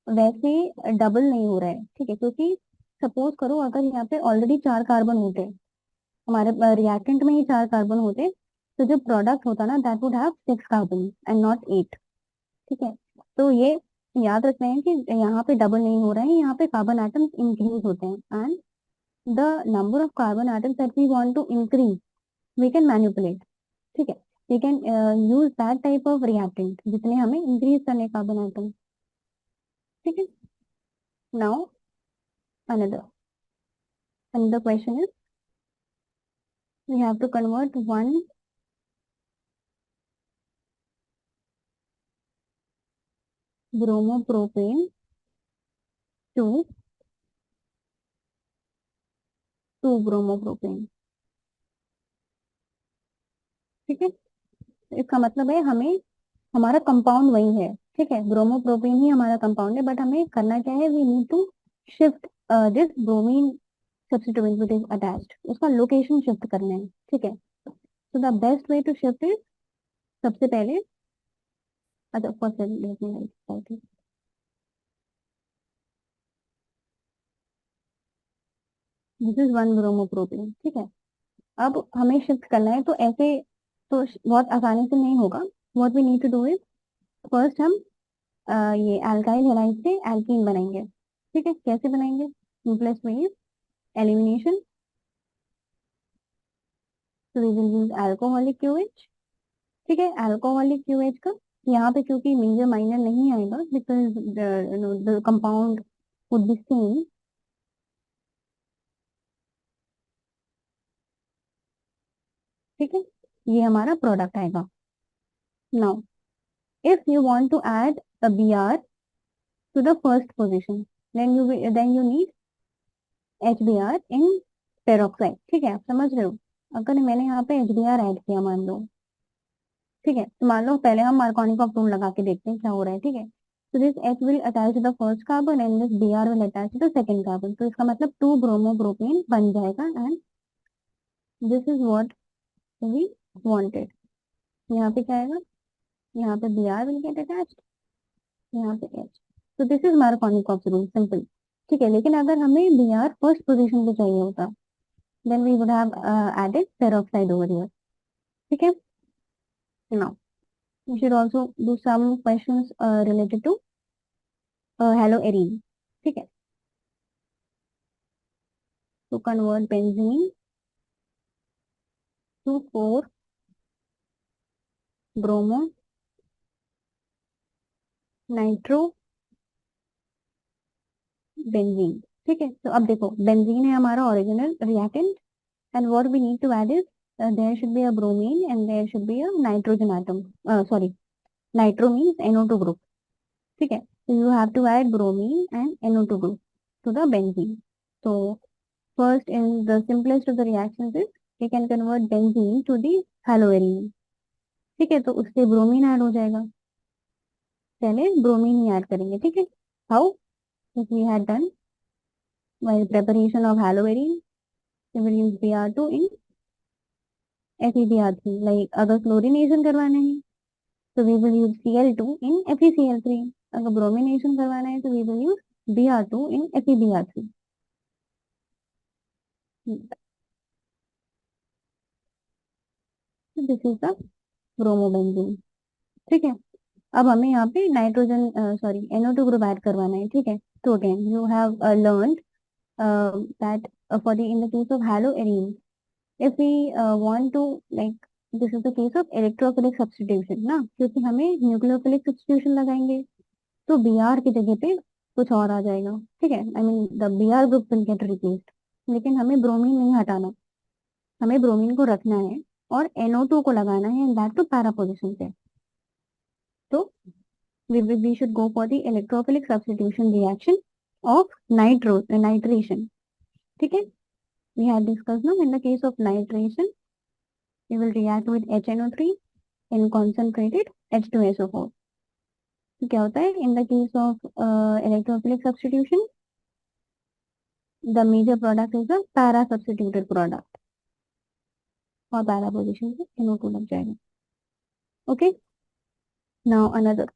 वैसे डबल नहीं हो रहा है. ठीक है. क्योंकि सपोज करो अगर यहाँ पे ऑलरेडी 4 कार्बन होते, हमारे रिएक्टेंट में ही 4 कार्बन होते, तो जो प्रोडक्ट होता ना, that would have 6 carbon and not 8. ठीक है. तो ये याद रखना है कि यहाँ पे डबल नहीं हो रहा है, यहाँ पे कार्बन एटम्स इंक्रीज होते हैं. And the number of carbon atoms that we want to increase, we can manipulate. ठीक है. We can use that type of reactant जितने हमें इंक्रीज करने कार्बन एटम. ठीक है. Now another another question is, we have to convert one bromopropane to 2 bromopropane. ठीक है. इसका मतलब है हमें हमारा कंपाउंड वही है. ठीक है. ब्रोमोप्रोपेन ही हमारा कंपाउंड है, बट हमें करना क्या है, we need to shift this bromine substituent which is attached, उसका लोकेशन शिफ्ट करना है. ठीक है. So the best way to shift is, सबसे पहले, अच्छा फर्स्ट दिस इज 1 ब्रोमोप्रोपेन. ठीक है. अब हमें शिफ्ट करना है, तो ऐसे तो बहुत आसानी से नहीं होगा. What we need to do is, first हम ये अल्काइल हैलाइड से एल्कीन बनाएंगे. ठीक है. कैसे बनाएंगे? Simplest way is elimination. तो we will use alcoholic QH. ठीक है. अल्कोहलिक क्यूएच का यहाँ पे क्योंकि मेजर माइनर नहीं आएगा, because the compound would be same. ठीक है. ये हमारा प्रोडक्ट आएगा. Now if you want to add a Br to the first position, then you need HBr in peroxide. ठीक है. आप समझ रहे हो? अगर मैंने यहाँ पे HBr ऐड किया मान लो, ठीक है, तो मान लो पहले हम मार्कोनिकॉफ रूल लगा के देखते हैं क्या हो रहा है. ठीक है. तो this H will attach to the first carbon and this Br will attach to the second carbon. तो इसका मतलब 2 bromopropane बन जाएगा. And this is what we wanted. यहाँ पे क्या आएगा? यहाँ पे Br will get attached, यहाँ पे H. तो this is Markovnikov rule, simple. ठीक है. लेकिन अगर हमें Br फर्स्ट पोजीशन पे चाहिए होता, then we would have added peroxide over here. ठीक है. Now we should also do some questions related to haloarene. ठीक है. To convert benzene to 4 bromo nitro benzene. ठीक है. तो अब देखो, बेंजीन है हमारा original reactant, and what we need to add is there should be a bromine and there should be a nitrogen atom. Sorry, nitro means NO2 group. ठीक है. So you have to add bromine and NO2 group to the benzene. So first, in the simplest of the reactions is we can convert benzene to the haloarene. ठीक है. तो उससे bromine add हो जाएगा. पहले bromine ही add करेंगे. ठीक है. How? If we had done by preparation of haloarene, we will use Br2 in FeBr3. Like अगर क्लोरीनेशन करवाना है तो we will use Cl2 in FeCl3. अगर ब्रोमिनेशन करवाना है तो we will use Br2 in FeBr3. This is the bromobenzene. ठीक है. अब हमें यहाँ पे नाइट्रोजन NO2 ग्रुप ऐड करवाना है. ठीक है. तो again you have learned that for the in the case of haloarene, if we want to, like, this is the case of electrophilic substitution ना, क्योंकि हमें न्यूक्लियोफिलिक सब्स्टिट्यूशन लगाएंगे तो Br की जगह पे कुछ और आ जाएगा. ठीक है. I mean the Br group will get replaced. लेकिन हमें ब्रोमीन नहीं हटाना, हमें ब्रोमीन को रखना है और NO2 को लगाना है, and that to para position पे. तो we should go for the electrophilic substitution reaction of nitration. ठीक है, we had discussed now in the case of nitration we will react with HNO3 in concentrated H2SO4. तो क्या होता है in the case of electrophilic substitution the major product is the para substituted product और para position पे NO2 लग जाएगा. Okay, now another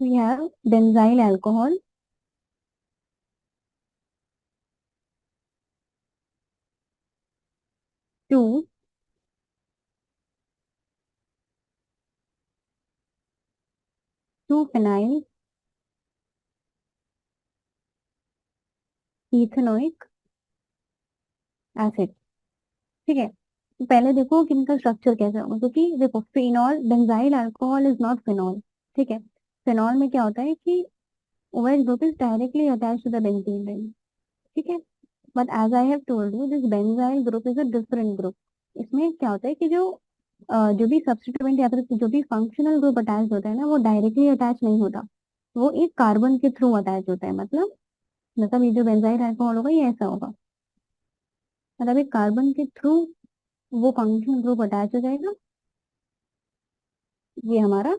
we have benzyl alcohol to phenyl ethanoic acid. ठीक है, तो पहले देखो कि इनका स्ट्रक्चर कैसा होगा, क्योंकि देखो phenol benzyl alcohol is not phenol. ठीक है, फिनॉल में क्या होता है कि OH group is directly attached to the benzene ring. ठीक है, but as I have told you this benzyl group is a different group. इसमें क्या होता है कि जो भी सब्स्टिट्यूएंट या फिर जो भी फंक्शनल ग्रुप अटैच होता है ना वो डायरेक्टली अटैच नहीं होता, वो एक कार्बन के थ्रू अटैच होता है. मतलब ये जो बेंजाइल अल्कोहल होगा ये ऐसा होगा, मतलब एक कार्बन के थ्रू वो फंक्शनल ग्रुप अटैच हो जाएगा. ये हमारा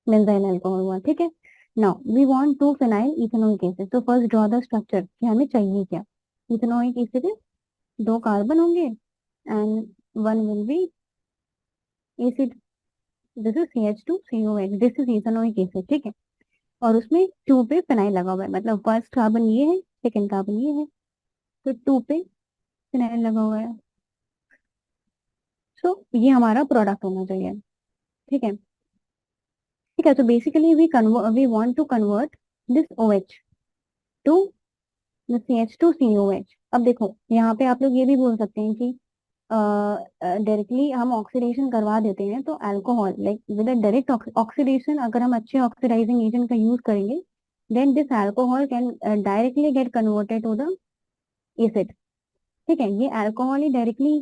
बेंजाइल अल्कोहल हुआ. ठीक है, now we want to phenyl ethanoic acid. तो फर्स्ट ड्रॉ द स्ट्रक्चर कि हमें चाहिए क्या. इथेनोइक एसिड है, दो कार्बन होंगे and one will be acid. This is CH2COH. This is ethanoic acid. ठीक है, और उसमें टू पे फिनाइल लगा हुआ है, मतलब फर्स्ट कार्बन ये है सेकेंड कार्बन ये है, तो टू पे फिनाइल लगा हुआ है. सो ये हमारा प्रोडक्ट होना चाहिए. ठीक है, ठीक है, तो basically we want to convert this OH to the CH2COH. अब देखो यहाँ पे आप लोग ये भी बोल सकते हैं कि डायरेक्टली हम ऑक्सीडेशन करवा देते हैं तो alcohol like with a direct oxidation, अगर हम अच्छे ऑक्सीडाइजिंग एजेंट का यूज करेंगे then this alcohol can directly get converted to the acid. ठीक है, ये अल्कोहल ही डायरेक्टली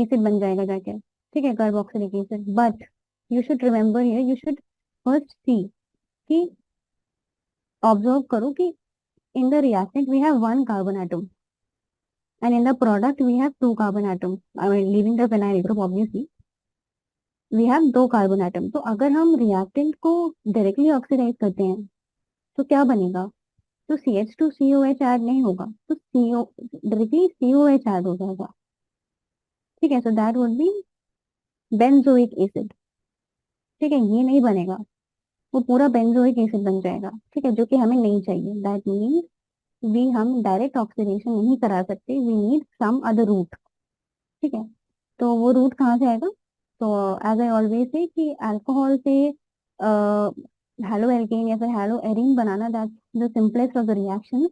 एसिड बन जाएगा जाके. ठीक है, carboxylic acid. But you should remember here, you should first see कि ऑब्जर्व करो कि in the reactant we have one carbon atom and in the product we have two carbon atoms. I mean leaving the phenyl group obviously we have दो carbon atom. तो अगर हम reactant को directly oxidise करते हैं तो क्या बनेगा, तो CH2COH ऐड नहीं होगा, तो CO डायरेक्टली COH ऐड हो जाएगा. ठीक है, so that would be benzoic acid. ठीक है, ये नहीं बनेगा, वो पूरा बेंजोइक एसिड बन जाएगा. ठीक है, जो कि हमें नहीं चाहिए. दैट मीन्स हम डायरेक्ट ऑक्सीडेशन नहीं करा सकते, we need some other route. ठीक है, तो वो रूट कहाँ से आएगा, तो एज आई ऑलवेज से कि अल्कोहल से हेलो एल्केन या फिर hello arene banana, that the simplest of the reactions,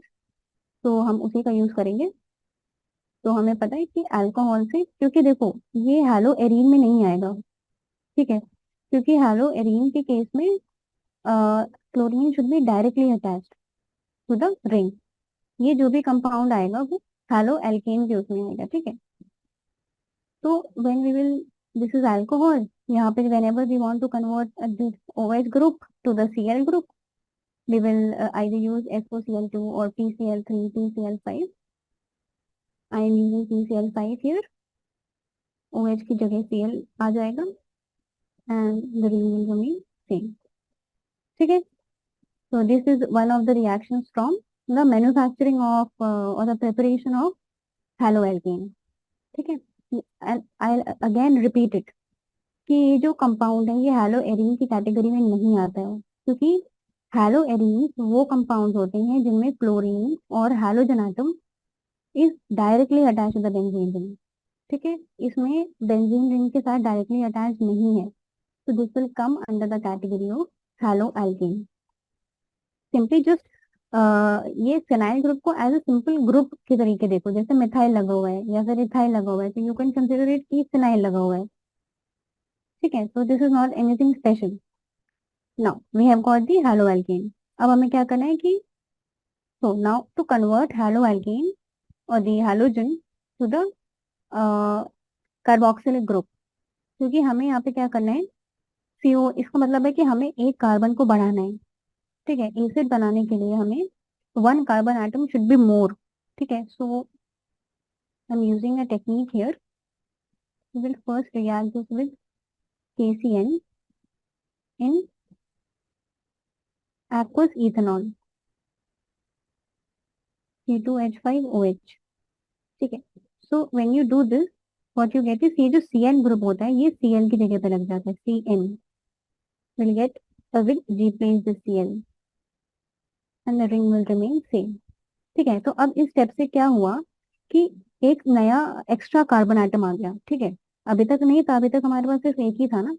तो हम उसी का यूज करेंगे. तो हमें पता है कि अल्कोहल से, क्योंकि देखो ये हेलो एरीन में नहीं आएगा. ठीक है, क्योंकि हेलो एरीन के केस में chlorine should be directly attached to the ring. ये जो भी कंपाउंड आएगा वो हेलो एल्केन के उसमें आएगा. ठीक है, तो when we will this is alcohol, यहाँ पे whenever we want to convert this OH group to the Cl group we will either use SOCl2 or PCl3 PCl5. I am using PCl5 here. OH की जगह Cl आ जाएगा and the ring will remain same. ठीक है, so this is one of the reactions from the manufacturing of or the preparation of haloalkane. ठीक है, and I again repeat it कि ये जो कंपाउंड है ये हेलो एरीन की कैटेगरी में नहीं आता है, क्योंकि हेलो एरीन वो कंपाउंड होते हैं जिनमें क्लोरीन और halogen atom is directly attach to the benzene ring. ठीक है, इसमें बेंजीन रिंग के साथ डायरेक्टली अटैच नहीं है, तो this will come under the category of halo alkane. Simply just ये फिनाइल ग्रुप को एज ए सिंपल ग्रुप के तरीके देखो, जैसे मिथाइल लगा हुआ है या फिर इथाइल लगा हुआ है, तो यू कैन कंसिडर इट कि फिनाइल लगा हुआ है. ठीक है, so this is not anything special. Now we have got the haloalkane. अब हमें क्या करना है कि so now to convert haloalkane और the halogen to the carboxylic group, क्योंकि हमें यहाँ पे क्या करना है CO, इसका मतलब है कि हमें एक कार्बन को बढ़ाना है. ठीक है, एसिड बनाने के लिए हमें one carbon atom should be more. ठीक है, so I'm using a technique here. We will first react this with KCN in aqueous ethanol, C2H5OH. ठीक है, so when you do this, what you get is ये जो Cn group होता है ये Cl की जगह पे लग जाता है, Cn will get will replace the Cl and the ring will remain same. ठीक है, तो अब इस स्टेप से क्या हुआ कि एक नया एक्स्ट्रा कार्बन आइटम आ गया. ठीक है, अभी तक नहीं था, अभी तक हमारे पास सिर्फ एक ही था ना,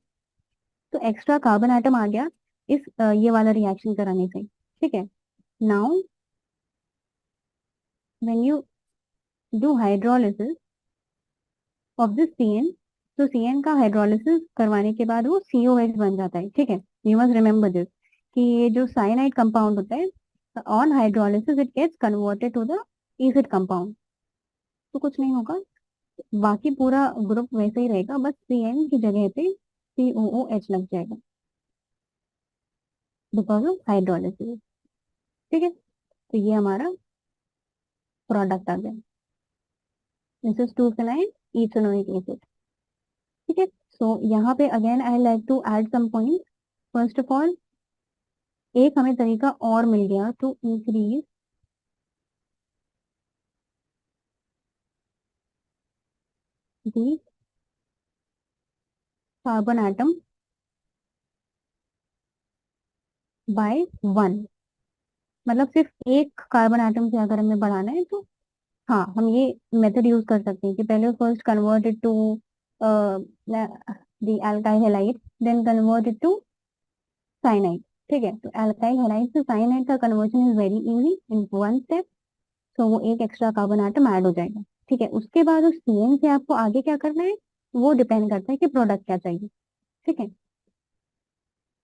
तो एक्स्ट्रा कार्बन आइटम आ गया इस ये वाला रिएक्शन कराने से. ठीक है, now when you do hydrolysis of this CN, तो सीएन का हाइड्रोलिसिस करवाने के बाद वो सीओएच बन जाता है. ठीक है, यू मस्ट रिमेम्बर दिस कि ये जो साइनाइड कंपाउंड होता है on hydrolysis it gets converted to the acid compound. तो कुछ नहीं होगा, बाकी पूरा ग्रुप वैसे ही रहेगा, बस सीएन की जगह पे COOH लग जाएगा बिकॉज ऑफ हाइड्रोलिसिस. ठीक है, तो ये हमारा प्रोडक्ट आ गया. This is 2-phenyl ethanoic acid. ठीक है, सो यहाँ पे again I like to add some point. First of all एक हमें तरीका और मिल गया to increase the carbon atom by 1. मतलब सिर्फ एक कार्बन एटम से अगर हमें बढ़ाना है तो हाँ हम ये मेथड यूज कर सकते हैं कि पहले first convert it to the alkyl halide, then convert it to cyanide. ठीक है, तो अल्काइल हैलाइड से साइनाइड का conversion is very easy in one step. तो वो एक एक्स्ट्रा कार्बन आइटम ऐड हो जाएगा. ठीक है, उसके बाद उस सीएन से आपको आगे क्या करना है वो डिपेंड करता है कि प्रोडक्ट क्या चाहिए. ठीक है,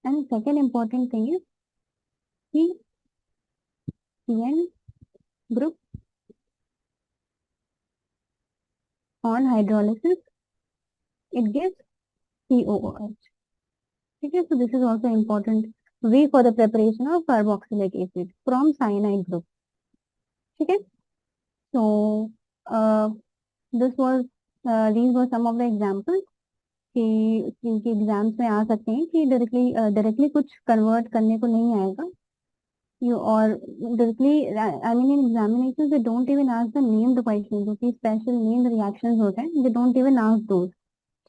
and second important thing is कि CN group on hydrolysis it gives COOH. ठीक है, so this is also important way for the preparation of carboxylic acid from cyanide group. ठीक है, so uh, this was these were some of the examples कि इनके exams में आ सकते हैं कि डायरेक्टली कुछ कन्वर्ट करने को नहीं आएगा. you or directly I mean in examinations they don't even ask the named questions, जो कि special named reactions होते हैं they don't even ask those.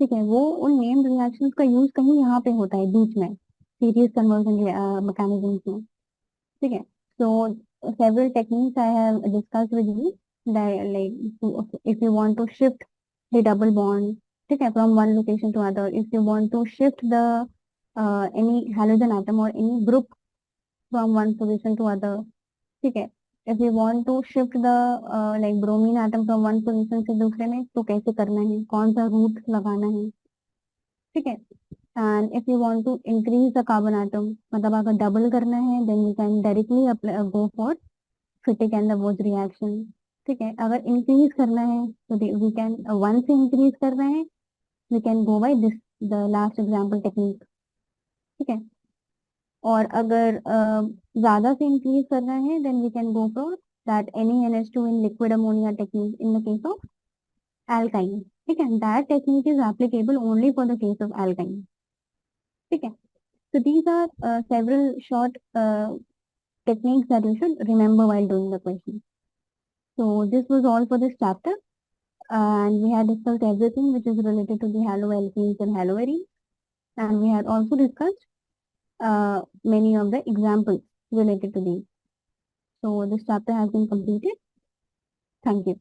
ठीक है, वो उन नेम्ड रिएक्शंस का यूज कहीं यहाँ पे होता है बीच में सीरीज कन्वर्जन मैकेनिज्म्स में. ठीक है, so several techniques I have discussed with you that like if you want to shift the double bond, ठीक है, from one location to other, if you want to shift the any halogen atom or any group from one position to other. ठीक है, if you want to shift the like bromine atom from one position से दूसरे में तो कैसे करना है, कौन सा रूट लगाना है. ठीक है, and if you want to increase the carbon atom, मतलब अगर डबल करना है then you can directly go for Fittig and the वोज रिएक्शन. ठीक है, अगर इंक्रीज करना है तो वी कैन वन से इंक्रीज करना है we can go by this the last example technique. ठीक है, और अगर ज्यादा से इंक्रीज करना है then we can go for that NaNH2 in liquid ammonia technique in the case of alkyne. ठीक है, that technique is applicable only for the case of alkyne. ठीक है, so these are several short techniques that you should remember while doing the question. So this was all for this chapter, and we had discussed everything which is related to the haloalkanes and haloarenes, and we had also discussed many of the examples related to these. So this chapter has been completed. Thank you.